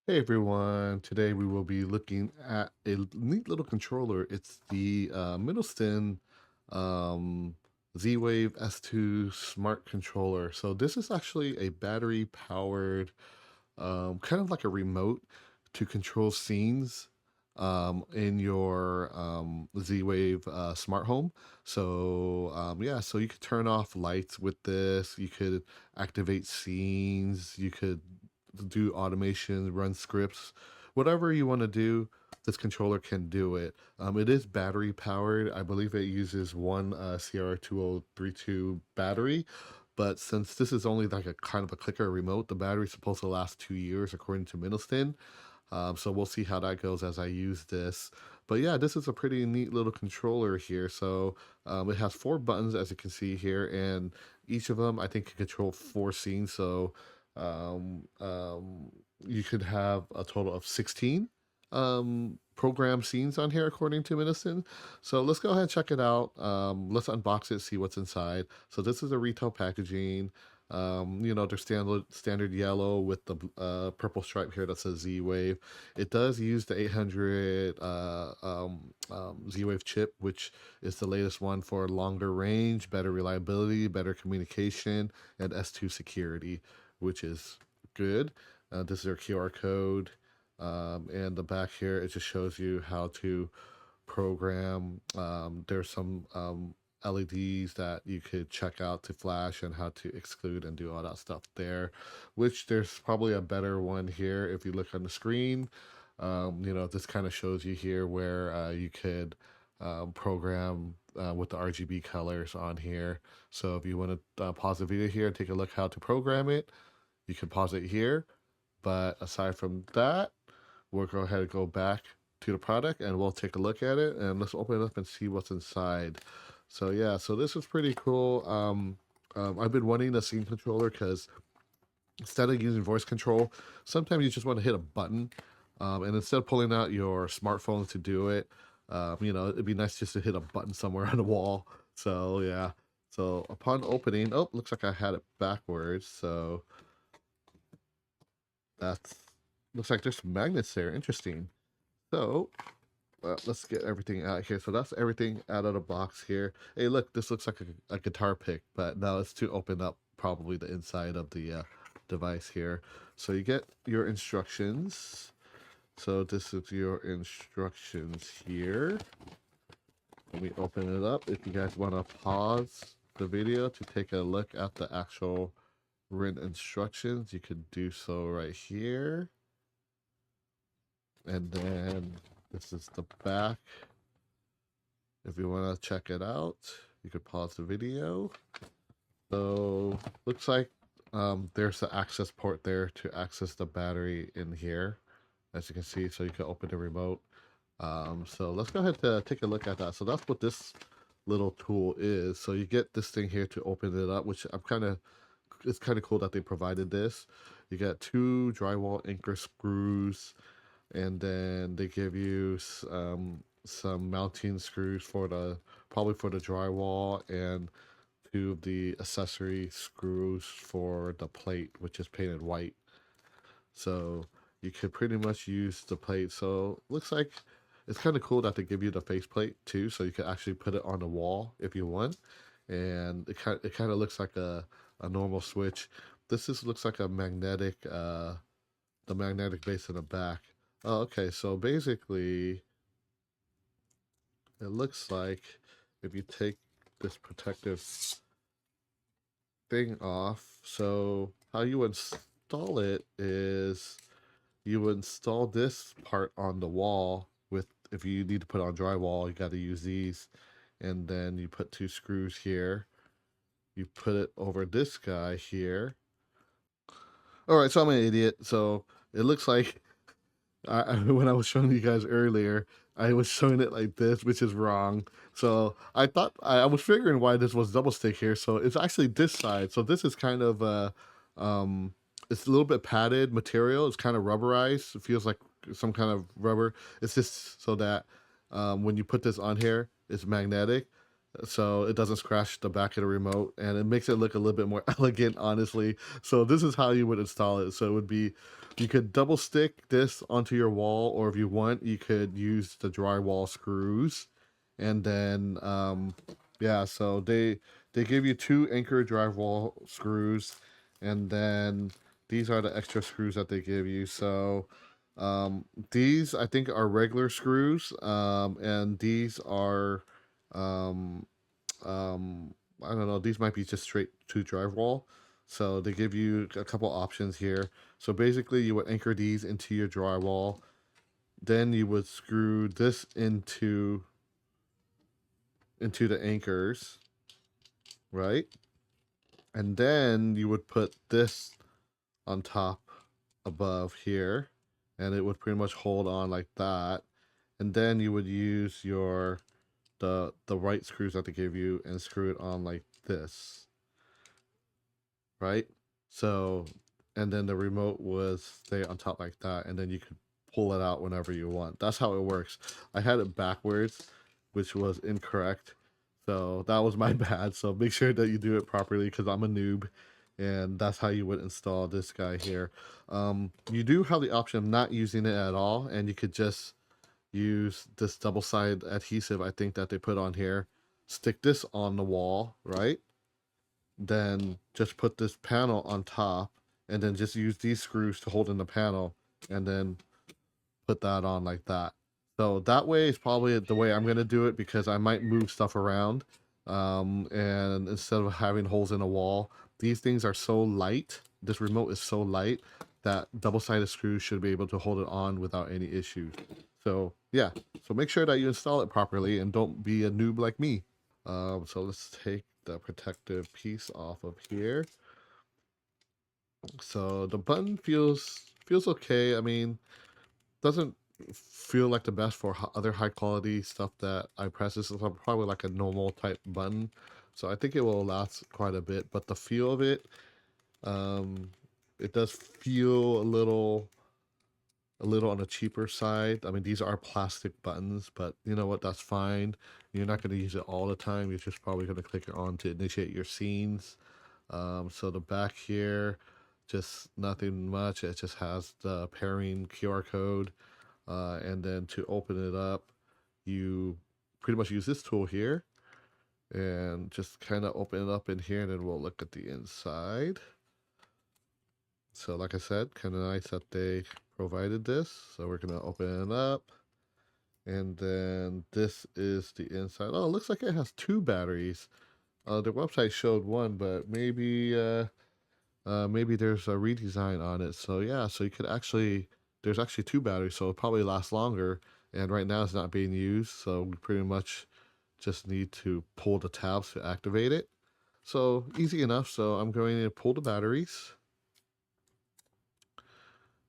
Hey everyone, today we will be looking at a neat little controller. It's the Minoston um, Z-Wave S2 smart controller. So this is actually a battery powered, kind of like a remote to control scenes in your Z-Wave smart home. So yeah, so you could turn off lights with this. You could activate scenes. You could do automation, run scripts, whatever you want to do. This controller can do it. It is battery powered. I believe it uses one CR2032 battery, but since this is only like a kind of a clicker remote, the battery's supposed to last 2 years according to Middleston. So we'll see how that goes as I use this. But yeah, this is a pretty neat little controller here. So it has four buttons, as you can see here, and each of them I think can control four scenes. So um, um, you could have a total of 16 program scenes on here according to Minison. So let's go ahead and check it out. Let's unbox it, see what's inside. So this is a retail packaging. They're standard yellow with the purple stripe here that says Z-Wave. It does use the 800 Z-Wave chip, which is the latest one for longer range, better reliability, better communication, and S2 security, which is good. This is their QR code. And the back here, it just shows you how to program. There's some LEDs that you could check out to flash and how to exclude and do all that stuff there, which there's probably a better one here if you look on the screen. This kind of shows you here where you could program with the RGB colors on here. So if you want to pause the video here and take a look how to program it, you can pause it here. But aside from that, we'll go ahead and go back to the product and we'll take a look at it and let's open it up and see what's inside. So yeah, so this is pretty cool. I've been wanting a scene controller because instead of using voice control, sometimes you just want to hit a button, and instead of pulling out your smartphone to do it, it'd be nice just to hit a button somewhere on the wall. So yeah, so upon opening, oh, looks like I had it backwards. So that's looks like there's some magnets there. Interesting. So let's get everything out here. So that's everything out of the box here. Hey, look, this looks like a guitar pick, but now it's to open up probably the inside of the device here. So you get your instructions. So this is your instructions here. Let me open it up. If you guys want to pause the video to take a look at the actual written instructions, you could do so right here. And then this is the back. If you want to check it out, you could pause the video. So looks like there's the access port there to access the battery in here, as you can see. So you can open the remote. So let's go ahead to take a look at that. So that's what this little tool is. So you get this thing here to open it up, which it's kind of cool that they provided this. You get two drywall anchor screws, and then they give you some mounting screws for probably for the drywall, and two of the accessory screws for the plate, which is painted white. So you could pretty much use the plate. So looks like it's kind of cool that they give you the faceplate too, so you can actually put it on the wall if you want. And it kind of looks like a normal switch. Looks like a magnetic the magnetic base in the back. Oh, okay. So basically, it looks like if you take this protective thing off, so how you install it is you install this part on the wall with, if you need to put on drywall, you got to use these, and then you put two screws here. You put it over this guy here. All right, so I'm an idiot. So it looks like when I was showing you guys earlier, I was showing it like this, which is wrong. So I thought I was figuring why this was double stick here. So it's actually this side. So this is kind of um, it's a little bit padded material. It's kind of rubberized. It feels like some kind of rubber. It's just so that when you put this on here, it's magnetic. So it doesn't scratch the back of the remote, and it makes it look a little bit more elegant, honestly. So this is how you would install it. So it would be you could double stick this onto your wall, or if you want, you could use the drywall screws. And then, yeah, so they give you 2 anchor drywall screws, and then these are the extra screws that they give you. So, these I think are regular screws, and these are, um, I don't know, these might be just straight to drywall. So they give you a couple options here. So basically, you would anchor these into your drywall. Then you would screw this into the anchors, right? And then you would put this on top above here, and it would pretty much hold on like that. And then you would use your the right screws that they give you and screw it on like this, right? So, and then the remote would stay on top like that, and then you could pull it out whenever you want. That's how it works. I had it backwards, which was incorrect. So that was my bad. So make sure that you do it properly because I'm a noob. And that's how you would install this guy here. You do have the option of not using it at all, and you could just use this double-sided adhesive, I think, that they put on here. Stick this on the wall, right? Then just put this panel on top, and then just use these screws to hold in the panel, and then put that on like that. So that way is probably the way I'm going to do it, because I might move stuff around, and instead of having holes in a wall, these things are so light, this remote is so light, that double-sided screws should be able to hold it on without any issues. So yeah, so make sure that you install it properly and don't be a noob like me. So let's take the protective piece off of here. So the button feels okay. I mean, doesn't feel like the best for other high quality stuff that I press. This is probably like a normal type button, so I think it will last quite a bit. But the feel of it, um, it does feel a little on the cheaper side. I mean, these are plastic buttons, but you know what? That's fine. You're not going to use it all the time. You're just probably going to click it on to initiate your scenes. So the back here, just nothing much. It just has the pairing QR code. And then to open it up, you pretty much use this tool here and just kind of open it up in here, and then we'll look at the inside. So like I said, kind of nice that they provided this. So we're going to open it up. And then this is the inside. Oh, it looks like it has 2 batteries. The website showed one, but maybe there's a redesign on it. So yeah, so you could actually, there's actually 2 batteries, so it probably lasts longer. And right now it's not being used, so we pretty much just need to pull the tabs to activate it. So easy enough. So I'm going to pull the batteries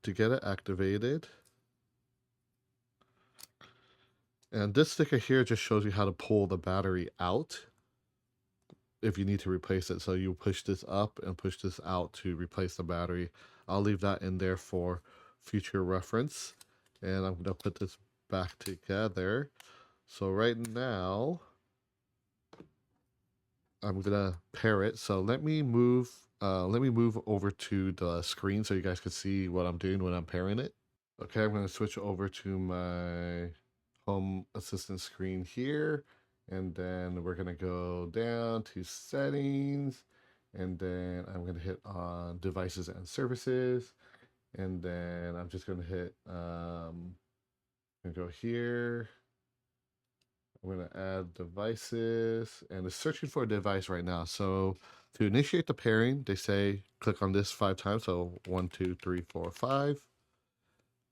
to get it activated. And this sticker here just shows you how to pull the battery out if you need to replace it. So you push this up and push this out to replace the battery. I'll leave that in there for future reference. And I'm going to put this back together. So right now, I'm going to pair it. So let me move over to the screen so you guys can see what I'm doing when I'm pairing it. Okay, I'm going to switch over to my home assistant screen here, and then we're going to go down to settings, and then I'm going to hit on devices and services, and then I'm just going to hit go here. I'm going to add devices, and it's searching for a device right now. So to initiate the pairing, they say click on this 5 times. So 1, 2, 3, 4, 5.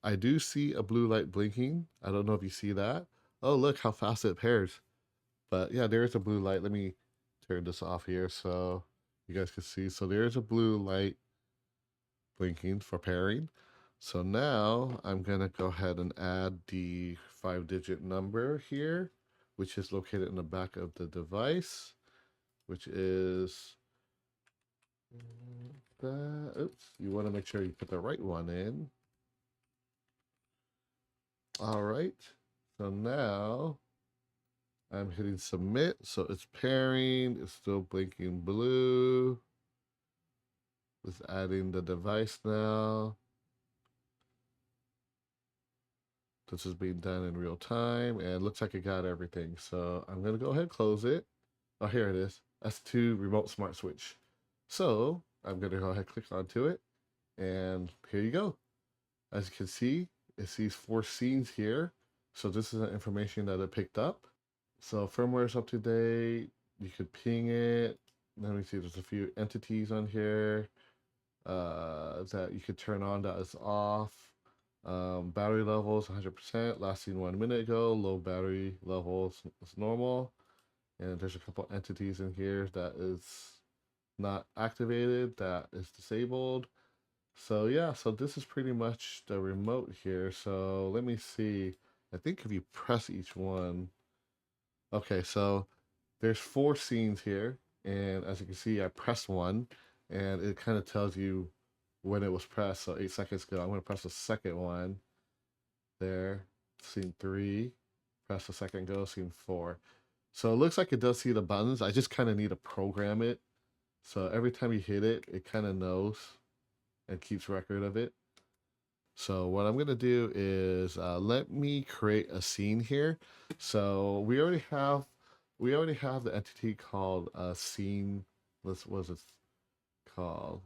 I do see a blue light blinking. I don't know if you see that. Oh, look how fast it pairs. But yeah, there's a blue light. Let me turn this off here so you guys can see. So there's a blue light blinking for pairing. So now I'm going to go ahead and add the 5-digit number here, which is located in the back of the device, which is that. Oops, you want to make sure you put the right one in. All right, so now I'm hitting submit, so it's pairing, it's still blinking blue. It's adding the device now. This is being done in real time, and it looks like it got everything. So I'm gonna go ahead and close it. Oh, here it is. S2 remote smart switch. So I'm gonna go ahead and click onto it, and here you go. As you can see, it sees 4 scenes here. So this is the information that it picked up. So firmware is up to date. You could ping it. Let me see, there's a few entities on here that you could turn on that is off. Battery levels 100%, last seen 1 minute ago. Low battery levels is normal. And there's a couple entities in here that is not activated, that is disabled. So yeah, so this is pretty much the remote here. So let me see. I think if you press each one. Okay, so there's 4 scenes here, and as you can see, I pressed one, and it kind of tells you when it was pressed. So 8 seconds ago, I'm going to press the second one. There, scene 3. Press the second go, scene 4. So it looks like it does see the buttons. I just kind of need to program it. So every time you hit it, it kind of knows and keeps record of it. So what I'm gonna do is let me create a scene here. So we already have the entity called scene. What was it called?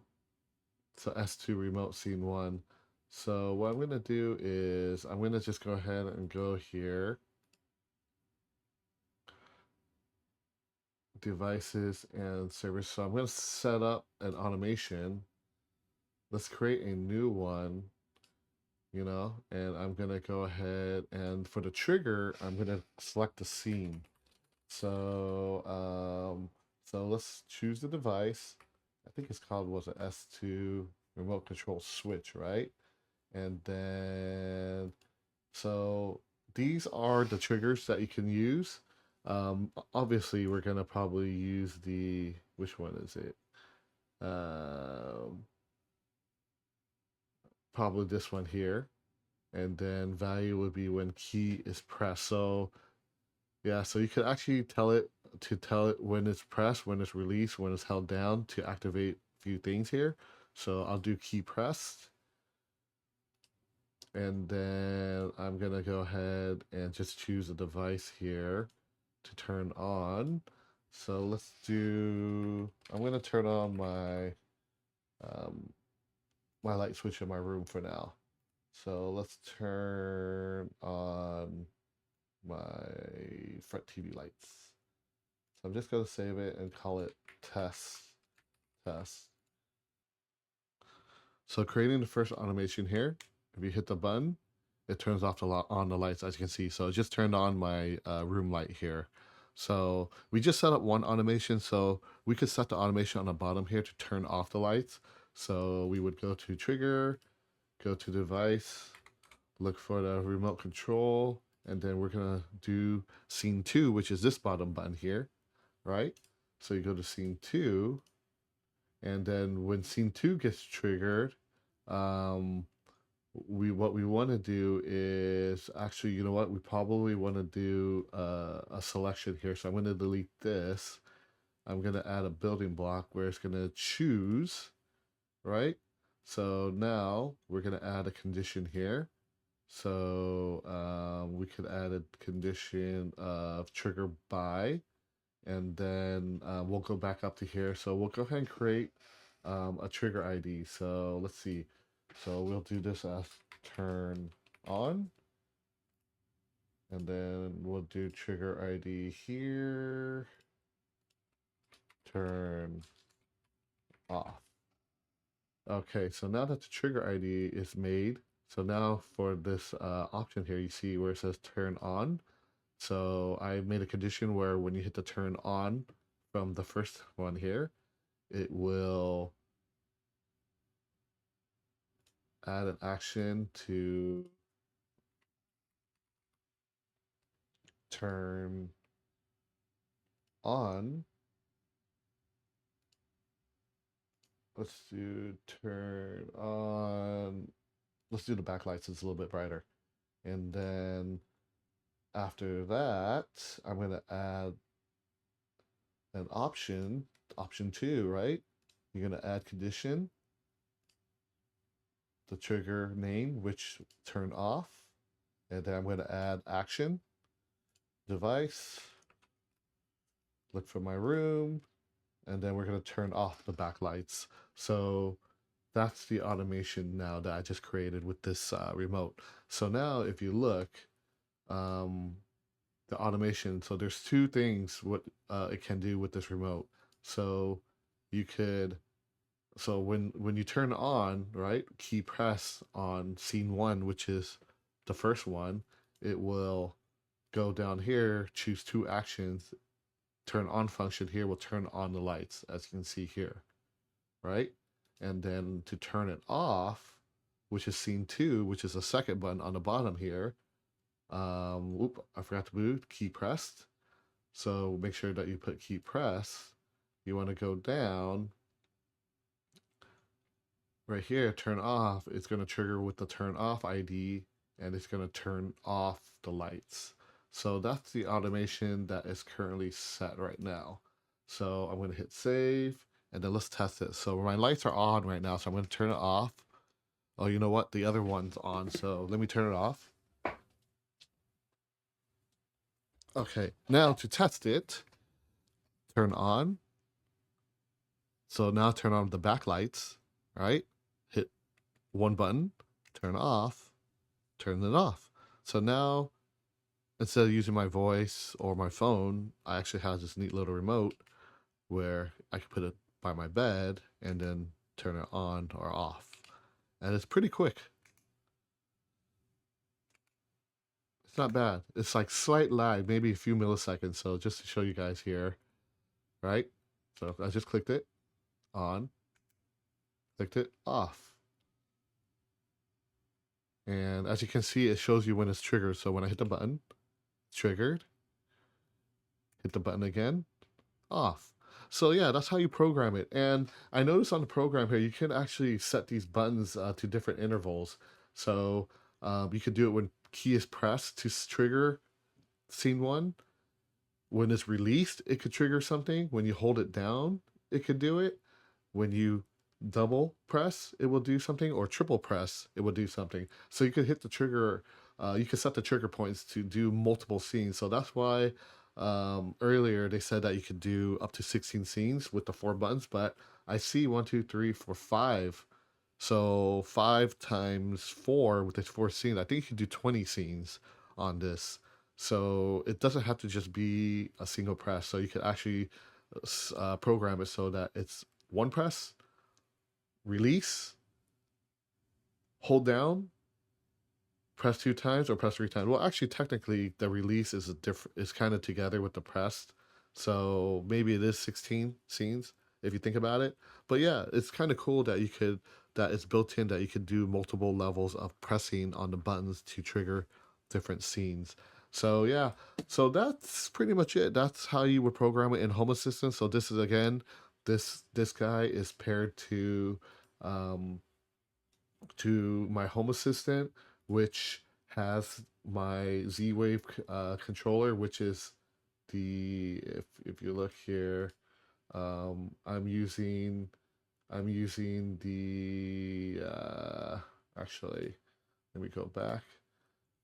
So S2 remote scene 1. So what I'm gonna do is I'm gonna just go ahead and go here, devices and servers. So I'm gonna set up an automation. Let's create a new one, and I'm gonna go ahead and for the trigger, I'm gonna select the scene. So let's choose the device. I think it's called, was it S2 remote control switch, right? And then, so these are the triggers that you can use. Obviously, we're gonna probably use which one is it? Um, Probably this one here. And then value would be when key is pressed. So yeah, so you could actually tell it when it's pressed, when it's released, when it's held down to activate a few things here. So I'll do key pressed. And then I'm gonna go ahead and just choose a device here to turn on. So I'm gonna turn on my light switch in my room for now. So let's turn on my front TV lights. So I'm just going to save it and call it test. So creating the first automation here, if you hit the button, it turns off on the lights, as you can see. So it just turned on my room light here. So we just set up one automation, so we could set the automation on the bottom here to turn off the lights. So we would go to trigger, go to device, look for the remote control, and then we're gonna do scene 2, which is this bottom button here, right? So you go to scene 2, and then when scene 2 gets triggered, um, what we want to do is actually, you know what? We probably want to do a selection here. So I'm going to delete this. I'm going to add a building block where it's going to choose, right? So now we're going to add a condition here. So we could add a condition of trigger by, and then we'll go back up to here. So we'll go ahead and create a trigger ID. So let's see. So we'll do this as turn on, and then we'll do trigger ID here, turn off. Okay, so now that the trigger ID is made, so now for this option here, you see where it says turn on. So I made a condition where when you hit the turn on from the first one here, it will add an action to turn on. Let's do turn on. Let's do the backlights. It's a little bit brighter. And then after that, I'm going to add an option 2, right? You're going to add condition, the trigger name, which turn off. And then I'm going to add action, device, look for my room, and then we're going to turn off the backlights. So that's the automation now that I just created with this remote. So now if you look, um, the automation, so there's two things what it can do with this remote. So you could, so when you turn on, right, key press on scene one, which is the first one, it will go down here, choose two actions, turn on function here will turn on the lights, as you can see here, right? And then to turn it off, which is scene two, which is the second button on the bottom here. I forgot to move key pressed. So make sure that you put key press. You want to go down right here, turn off. It's going to trigger with the turn off ID, and it's going to turn off the lights. So that's the automation that is currently set right now. So I'm going to hit save, and then let's test it. So my lights are on right now, so I'm going to turn it off. Oh, you know what? The other one's on, so let me turn it off. Okay, now to test it, turn on. So now turn on the backlights, right? Hit one button, turn off, turn it off. So now, instead of using my voice or my phone, I actually have this neat little remote where I can put it by my bed and then turn it on or off. And it's pretty quick. It's not bad. It's like slight lag, maybe a few milliseconds. So just to show you guys here, right? So I just clicked it on, clicked it off. And as you can see, it shows you when it's triggered. So when I hit the button, triggered, hit the button again, off. So yeah, that's how you program it. And I noticed on the program here, you can actually set these buttons to different intervals. So you could do it when key is pressed to trigger scene one. When it's released, it could trigger something. When you hold it down, it could do it. When you double press, it will do something, or triple press, it will do something. So you could hit the trigger, you could set the trigger points to do multiple scenes. So that's why earlier they said that you could do up to 16 scenes with the 4 buttons, but I see 1, 2, 3, 4, 5. So 5 times 4 with this 4 scenes, I think you could do 20 scenes on this. So it doesn't have to just be a single press. So you could actually program it so that it's one press, release, hold down, press 2 times, or press 3 times. Well, actually, technically, the release is is kind of together with the pressed. So maybe it is 16 scenes if you think about it. But yeah, it's kind of cool that that it's built in that you could do multiple levels of pressing on the buttons to trigger different scenes. So yeah, so that's pretty much it. That's how you would program it in Home Assistant. So this is again, this guy is paired um, to my Home Assistant, which has my Z-Wave controller, which is if you look here, I'm using the actually, let me go back.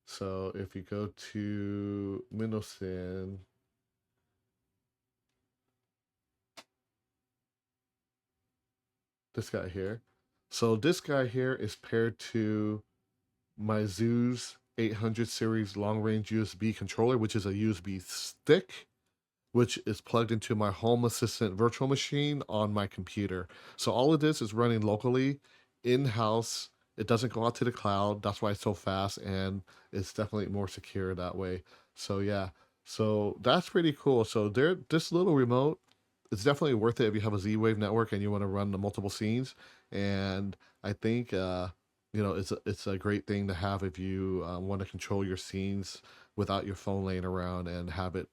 So if you go to Minoston, this guy here. So this guy here is paired to my Zeus 800 series long range USB controller, which is a USB stick, which is plugged into my Home Assistant virtual machine on my computer. So all of this is running locally, in-house. It doesn't go out to the cloud. That's why it's so fast, and it's definitely more secure that way. So yeah, so that's pretty cool. So this little remote, it's definitely worth it if you have a Z-Wave network and you want to run the multiple scenes. And I think it's a great thing to have if you want to control your scenes without your phone laying around and have it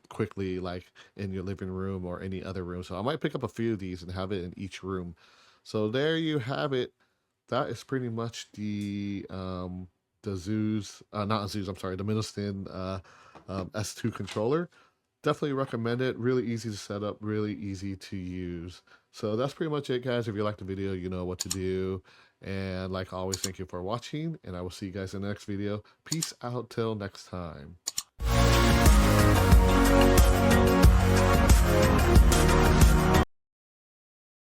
quickly, like in your living room or any other room. So I might pick up a few of these and have it in each room. So there you have it. That is pretty much the Zeus, not Zeus, I'm sorry, the Minoston S2 controller. Definitely recommend it. Really easy to set up, really easy to use. So that's pretty much it, guys. If you like the video, you know what to do. And like always, thank you for watching, and I will see you guys in the next video. Peace out till next time.